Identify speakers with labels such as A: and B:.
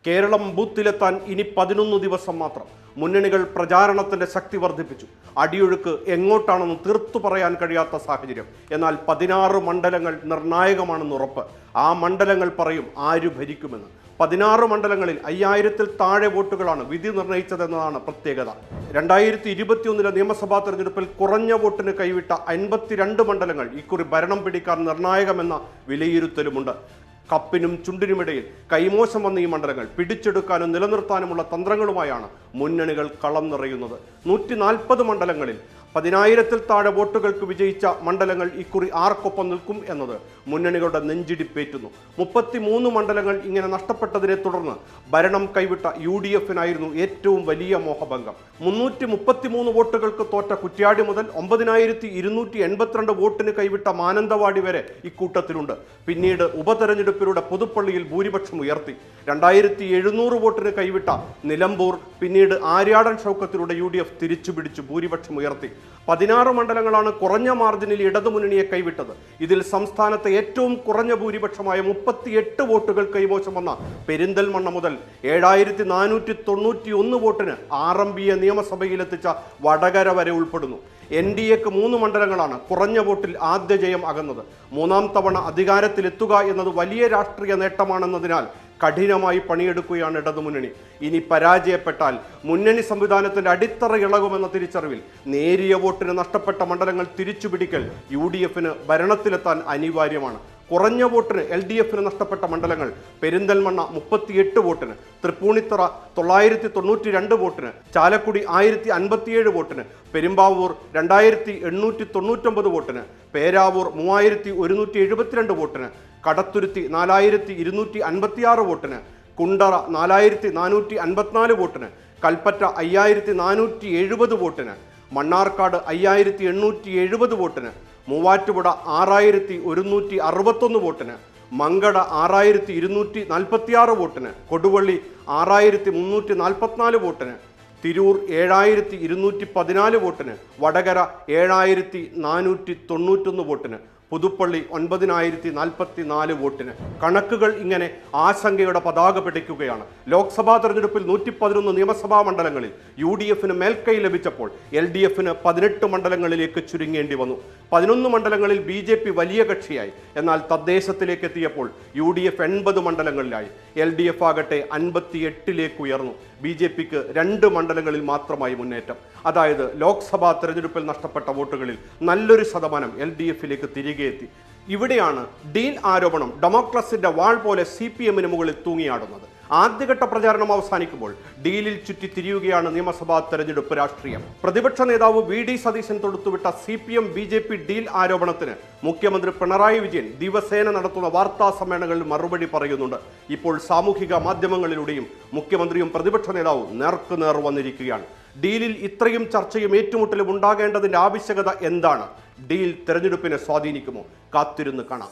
A: കേരളം ബൂത്തിലെത്താൻ ഇനി 11 ദിവസം മാത്രം. മുന്നണികൾ പ്രചാരണത്തിന്റെ ശക്തി വർദ്ധിപ്പിച്ചു. അടിയൊഴുക്ക് എങ്ങോട്ടാണെന്ന് തീർത്തു പറയാൻ കഴിയാത്ത സാഹചര്യം. എന്നാൽ 16 മണ്ഡലങ്ങൾ നിർണായകമാണെന്ന് ഉറപ്പ്. ആ മണ്ഡലങ്ങൾ പറയും ആര് ഭരിക്കുമെന്ന്. 16 മണ്ഡലങ്ങളിൽ 5000-ൽ താഴെ വോട്ടുകളാണ് വിധി നിർണയിച്ചതെന്നതാണ് പ്രത്യേകത. 2021 നിയമസഭാ തെരഞ്ഞെടുപ്പിൽ കുറഞ്ഞ വോട്ടിന് കൈവിട്ട 52 മണ്ഡലങ്ങൾ ഇക്കുറി ഭരണം പിടിക്കാൻ നിർണായകമെന്ന വിലയിരുത്തലുമുണ്ട്. കപ്പിനും ചുണ്ടിനുമിടയിൽ കൈമോശം വന്ന ഈ മണ്ഡലങ്ങൾ പിടിച്ചെടുക്കാനും നിലനിർത്താനുമുള്ള തന്ത്രങ്ങളുമായാണ് മുന്നണികൾ കളം നിറയുന്നത്. 140 മണ്ഡലങ്ങളിൽ 10,000-ൽ താഴെ വോട്ടുകൾക്ക് വിജയിച്ച മണ്ഡലങ്ങൾ ഇക്കുറി ആർക്കൊപ്പം നിൽക്കും എന്നത് മുന്നണികളുടെ നെഞ്ചിടിപ്പേറ്റുന്നു. 33 മണ്ഡലങ്ങൾ ഇങ്ങനെ നഷ്ടപ്പെട്ടതിനെ തുടർന്ന് ഭരണം കൈവിട്ട UDF-നായിരുന്നു ഏറ്റവും വലിയ മോഹഭംഗം. 333 വോട്ടുകൾക്ക് തോറ്റ കുറ്റ്യാടി മുതൽ 9,282 വോട്ടിന് കൈവിട്ട മാനന്തവാടി വരെ ഇക്കൂട്ടത്തിലുണ്ട്. പിന്നീട് ഉപതെരഞ്ഞെടുപ്പിലൂടെ പുതുപ്പള്ളിയിൽ ഭൂരിപക്ഷം ഉയർത്തി. 2,700 വോട്ടിന് കൈവിട്ട നിലമ്പൂർ പിന്നീട് ആര്യാടൻ ഷൗക്കത്തിലൂടെ UDF തിരിച്ചുപിടിച്ചു ഭൂരിപക്ഷം ഉയർത്തി. 16 മണ്ഡലങ്ങളാണ് കുറഞ്ഞ മാർജിനിൽ ഇടതുമുന്നണിയെ കൈവിട്ടത്. ഇതിൽ സംസ്ഥാനത്തെ ഏറ്റവും കുറഞ്ഞ ഭൂരിപക്ഷമായ 38 വോട്ടുകൾ കൈമോശം വന്ന പെരിന്തൽമണ്ണ മുതൽ 7,491 വോട്ടിന് RMBയെ നിയമസഭയിലെത്തിച്ച വടകര വരെ ഉൾപ്പെടുന്നു. NDAക്ക് 3 മണ്ഡലങ്ങളാണ് കുറഞ്ഞ വോട്ടിൽ ആദ്യ ജയം അകന്നത്. 3ാം തവണ അധികാരത്തിലെത്തുക എന്നത് വലിയ രാഷ്ട്രീയ നേട്ടമാണെന്നതിനാൽ കഠിനമായി പണിയെടുക്കുകയാണ് ഇടതുമുന്നണി. ഇനി പരാജയപ്പെട്ടാൽ മുന്നണി സംവിധാനത്തിന്റെ അടിത്തറ ഇളകുമെന്ന തിരിച്ചറിവിൽ നേരിയ വോട്ടിന് നഷ്ടപ്പെട്ട മണ്ഡലങ്ങൾ തിരിച്ചുപിടിക്കൽ UDF-ന് ഭരണത്തിലെത്താൻ അനിവാര്യമാണ്. കുറഞ്ഞ വോട്ടിന് LDF-ന് നഷ്ടപ്പെട്ട മണ്ഡലങ്ങൾ പെരിന്തൽമണ്ണ 38 വോട്ടിന്, തൃപ്പൂണിത്തറ 992 വോട്ടിന്, ചാലക്കുടി 1057 വോട്ടിന്, പെരുമ്പാവൂർ 2899 വോട്ടിന്, പേരാവൂർ 3172 വോട്ടിന്, കടത്തുരുത്തി 4256 വോട്ടിന്, കുണ്ടറ 4454 വോട്ടിന്, കൽപ്പറ്റ 5470 വോട്ടിന്, മണ്ണാർക്കാട് 5870 വോട്ടിന്, മൂവാറ്റുപുഴ 6161 വോട്ടിന്, മങ്കട 6246 വോട്ടിന്, കൊടുവള്ളി 6344 വോട്ടിന്, തിരൂർ 7214 വോട്ടിന്, വടകര 7491 വോട്ടിന്, പുതുപ്പള്ളി 9044 വോട്ടിന്. കണക്കുകൾ ഇങ്ങനെ ആശങ്കയുടെ പതാക പിടിക്കുകയാണ്. ലോക്സഭാ തെരഞ്ഞെടുപ്പിൽ 111 നിയമസഭാ മണ്ഡലങ്ങളിൽ UDF-ന് മേൽക്കൈ ലഭിച്ചപ്പോൾ LDF-ന് 18 മണ്ഡലങ്ങളിലേക്ക് ചുരുങ്ങേണ്ടി വന്നു. 11 മണ്ഡലങ്ങളിൽ BJP വലിയ കക്ഷിയായി. എന്നാൽ തദ്ദേശത്തിലേക്ക് എത്തിയപ്പോൾ UDF 80 മണ്ഡലങ്ങളിലായി. LDF ആകട്ടെ 58-ലേക്ക് ഉയർന്നു. BJPക്ക് 2 മണ്ഡലങ്ങളിൽ മാത്രമായി മുന്നേറ്റം. അതായത് ലോക്സഭാ തെരഞ്ഞെടുപ്പിൽ നഷ്ടപ്പെട്ട വോട്ടുകളിൽ നല്ലൊരു ശതമാനം LDF-ലേക്ക് തിരികെ എത്തി. ഇവിടെയാണ് ഡീൽ ആരോപണം ഡെമോക്രസിന്റെ വാൾ പോലെ CPM-ന് മുകളിൽ തൂങ്ങിയാടുന്നത്. ആദ്യഘട്ട പ്രചാരണം അവസാനിക്കുമ്പോൾ ഡീലിൽ ചുറ്റി തിരിയുകയാണ് നിയമസഭാ തെരഞ്ഞെടുപ്പ് രാഷ്ട്രീയം. പ്രതിപക്ഷ നേതാവ് VD സതീശൻ തൊടുത്തുവിട്ട CPM BJP ഡീൽ ആരോപണത്തിന് മുഖ്യമന്ത്രി പിണറായി വിജയൻ ദിവസേന നടത്തുന്ന വാർത്താ സമ്മേളനങ്ങളിൽ മറുപടി പറയുന്നുണ്ട്. ഇപ്പോൾ സാമൂഹിക മാധ്യമങ്ങളിലൂടെയും മുഖ്യമന്ത്രിയും പ്രതിപക്ഷ നേതാവും നേർക്കുനേർ വന്നിരിക്കുകയാണ്. ഡീലിൽ ഇത്രയും ചർച്ചയും ഏറ്റുമുട്ടലും ഉണ്ടാകേണ്ടതിന്റെ ആവശ്യകത എന്താണ്? ഡീൽ തെരഞ്ഞെടുപ്പിനെ സ്വാധീനിക്കുമോ? കാത്തിരുന്ന് കാണാം.